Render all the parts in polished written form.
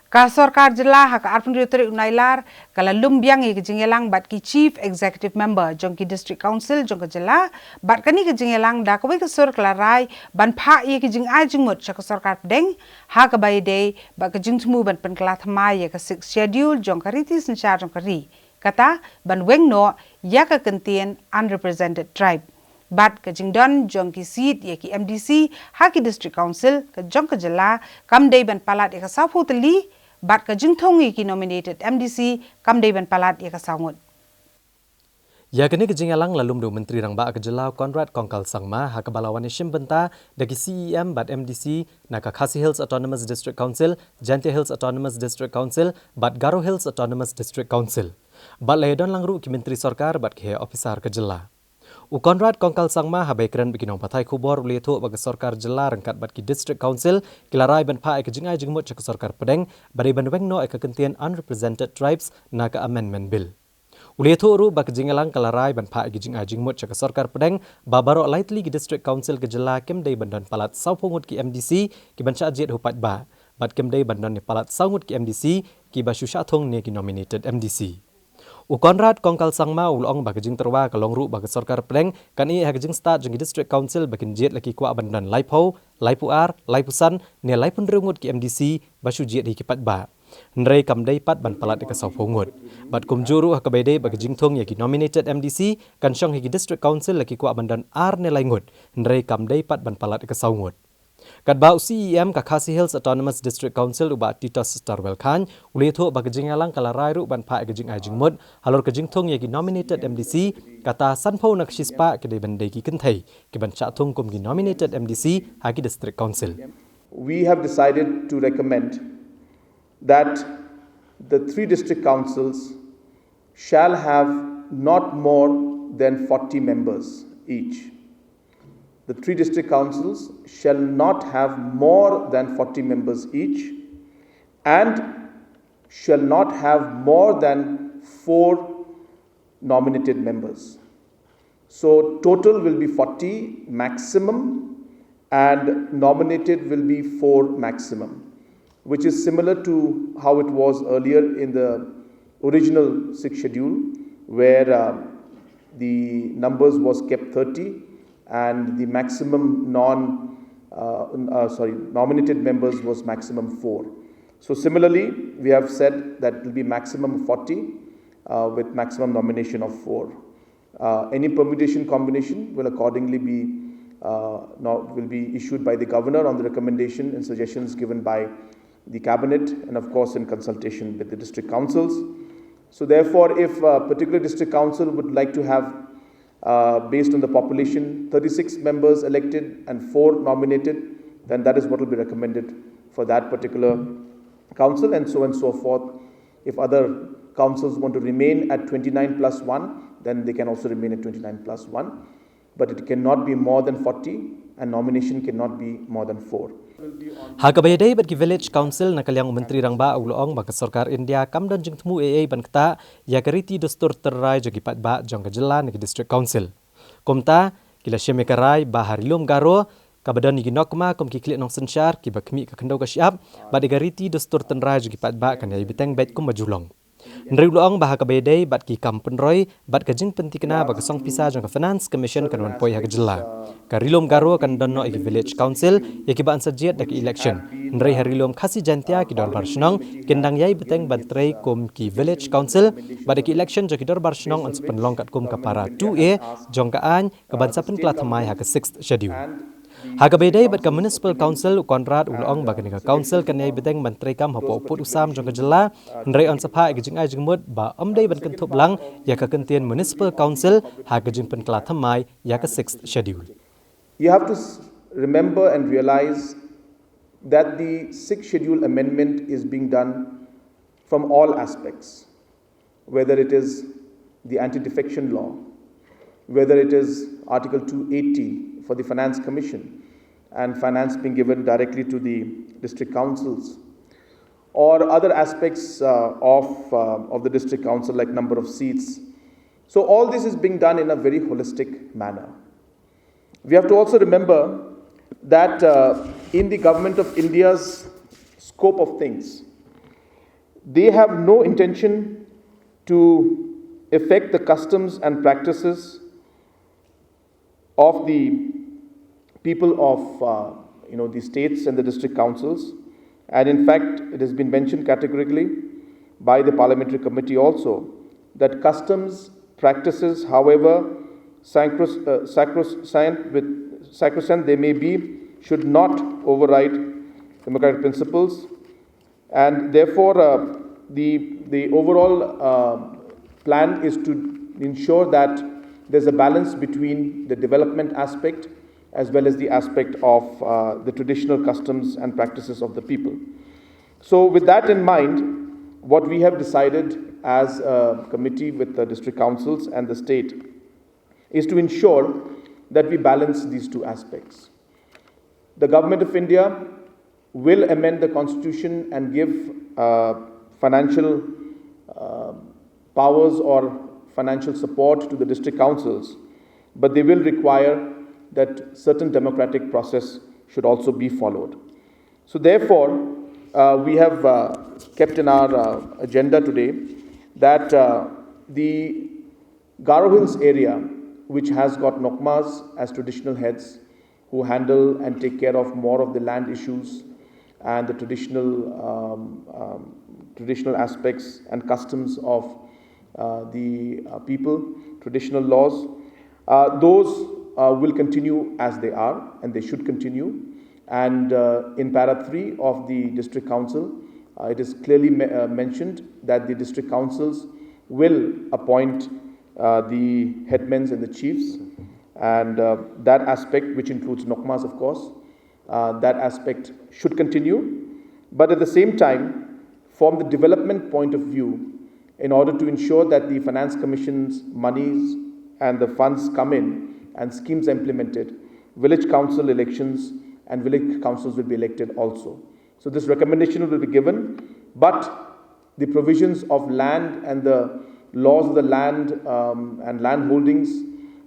Ka Sarkar Jela haka Arpun Ryotri Unailar kala lumbiang i kejingelang bat ki Chief Executive Member jongki District Council jongka Jela bat kani kejingelang da kawai kesur kala rai ban pha i kejing ajing mut chaka Sarkar Pedeng haka bai day bat kejing temu ban pen kala thamai ya ka 6 schedule jongka riti sensyar jongka ri kata ban weng no ya ka kentien unrepresented tribe bat kejing don jongki seat ya ki MDC haki District Council ke jongka Jela kam day ban palat ya ka sapu teli bat ka jingthongi ki nominated MDC kam day ban palat ya ka sangut. Ya kini kejingalang lalum do Menteri Rangba ke Jelau Conrad Kongkal Sangma ha kebalawan Shimbenta dagi CEM bat MDC naka Khasi Hills Autonomous District Council, Jantia Hills Autonomous District Council, bat Garo Hills Autonomous District Council. Bat ledon langru ki Menteri Sarkar bat ke officer ke Jela. U Conrad Kongkal Sangma habai keren bikinong patai kubor uli tu bagi Sarkar Jela rangkat bat ki District Council kilarai ban pa ke jingai jingmut cak Sarkar Pedeng badai ban wengno ke kentian unrepresented tribes naka amendment bill. Uli tu ru bagi jingalang kilarai ban pa ke jingai jingmut cak Sarkar Pedeng babaro lightly ki District Council ke Jela kem dai bandan palat saupungut ki MDC ki ban chajet hupat ba bat kem dai bandan ni palat saungut ki MDC ki basu syathong ne ki nominated MDC. U Conrad Kongkal Sangma ulong bagi jing terwa ke longru bagi Sarkar Pedeng kan i hagajing start jing District Council bakin jet laki kuat bandan Laipo, Laipuar, Laipusan ne Laipun rengut ki MDC basu jet hikipat ba. Nrei kam dai pat ban palat ke saupungut. Bat kum juru hakabede bagi jing thong ya ki nominated MDC kan syong hiki District Council laki kuat bandan ar ne laingut. Nrei kam dai pat ban palat ke saungut. Kat bau CEM ka Khasi Hills Autonomous District Council uba Titos Starwell Khan uli thu bagi jingalang kala rai ru ban pha ke jing ajing mud halor ke jing thong ye ki nominated MDC kata sanpho nak shispa ke de bandai ki kenthai ke ban cha thong kum ki nominated MDC ha ki District Council. We have decided to recommend that the 3 district councils shall have not more than 40 members each. The 3 district councils shall not have more than 40 members each and shall not have more than 4 nominated members. So total will be 40 maximum and nominated will be 4 maximum, which is similar to how it was earlier in the original 6th schedule where the numbers was kept 30 and the maximum nominated members was maximum 4. So similarly, we have said that it will be maximum 40 with maximum nomination of 4. Any permutation combination will accordingly be issued by the governor on the recommendation and suggestions given by the cabinet and of course in consultation with the district councils. So therefore, if a particular district council would like to have based on the population, 36 members elected and 4 nominated, then that is what will be recommended for that particular council and so forth. If other councils want to remain at 29 plus 1, then they can also remain at 29 plus 1. But it cannot be more than 40 and nomination cannot be more than 4. Hakabayday bat ki Village Council nakalyang Menteri Rangba ulong baka Sarkar India kamdan jing temu AA ban kata ya kariti dastur terrai jogi pat ba jong ka Jela ni District Council. Komta kila syeme karai ba harilum garo kabadan ni ginokma kom ki klik nong sensyar ki bakmi ka kendau ka syap ba de kariti dastur terrai jogi pat ba kan ya biteng bet kum bajulong. Nri ulong bah hakabayday bat ki kampun roy bat ka jing pentikna ba ka song pisa jong ka Finance Commission kan wan poi ha Jela. Karilom garo kan donno ki Village Council ya ki ban sajet dak election. Nrei harilom Khasi Jantia ki dor barsnong kendang yai beteng bantrei kum ki Village Council pada ki election jo ki dor barsnong on sepen longkat kum ka para 2A jong ka an ka ban sapen kla thamai ha ka 6th schedule. Hagabedai bat ka Municipal Council Conrad ulong bagan ka council kan yai beteng bantrei kam hapo put usam jong ka Jela nrei on sapha ki jing ai jing mut ba amdai ban kentup lang ya ka kentien Municipal Council ha ka jing pen kla thamai ya ka 6th schedule. You have to remember and realize that the 6th schedule amendment is being done from all aspects, whether it is the anti-defection law, whether it is Article 280 for the Finance Commission and finance being given directly to the district councils, or other aspects of the district council like number of seats. So all this is being done in a very holistic manner. We have to also remember that in the government of India's scope of things, they have no intention to affect the customs and practices of the people of the states and the district councils. And in fact, it has been mentioned categorically by the parliamentary committee also that customs practices, however sacrosanct they may be, should not override democratic principles. And therefore, the overall plan is to ensure that there's a balance between the development aspect as well as the aspect of the traditional customs and practices of the people. So with that in mind, what we have decided as a committee with the district councils and the state is to ensure that we balance these two aspects. The Government of India will amend the constitution and give financial powers or financial support to the district councils, but they will require that certain democratic process should also be followed. So therefore, we have kept in our agenda today that the Garo Hills area, which has got Nokmas as traditional heads who handle and take care of more of the land issues and the traditional aspects and customs of the people, traditional laws, those will continue as they are, and they should continue. And in para 3 of the district council, it is clearly mentioned that the district councils will appoint the headmen and the chiefs, and that aspect, which includes Nokmas of course, that aspect should continue. But at the same time, from the development point of view, in order to ensure that the Finance Commission's monies and the funds come in and schemes implemented, village council elections and village councils will be elected also. So this recommendation will be given, but the provisions of land and the laws of the land and land holdings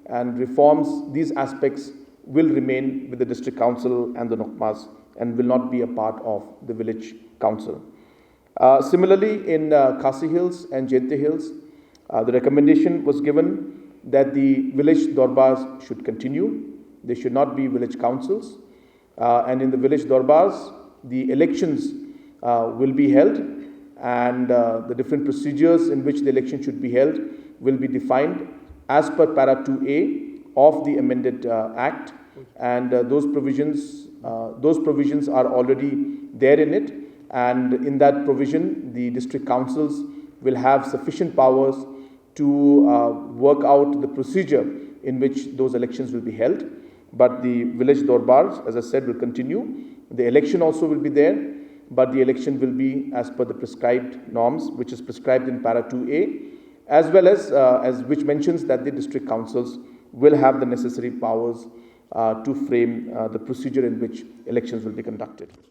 and reforms, these aspects will remain with the district council and the Nokmas and will not be a part of the village council. Similarly, in Khasi Hills and Jaintia Hills, the recommendation was given that the village Darbars should continue. They should not be village councils. And in the village Darbars, the elections will be held, and the different procedures in which the election should be held will be defined as per para 2A of the amended Act. And those provisions are already there in it. And in that provision, the district councils will have sufficient powers to work out the procedure in which those elections will be held. But the village Darbars, as I said, will continue. The election also will be there, but the election will be as per the prescribed norms, which is prescribed in para 2A, as well as which mentions that the district councils will have the necessary powers to frame the procedure in which elections will be conducted.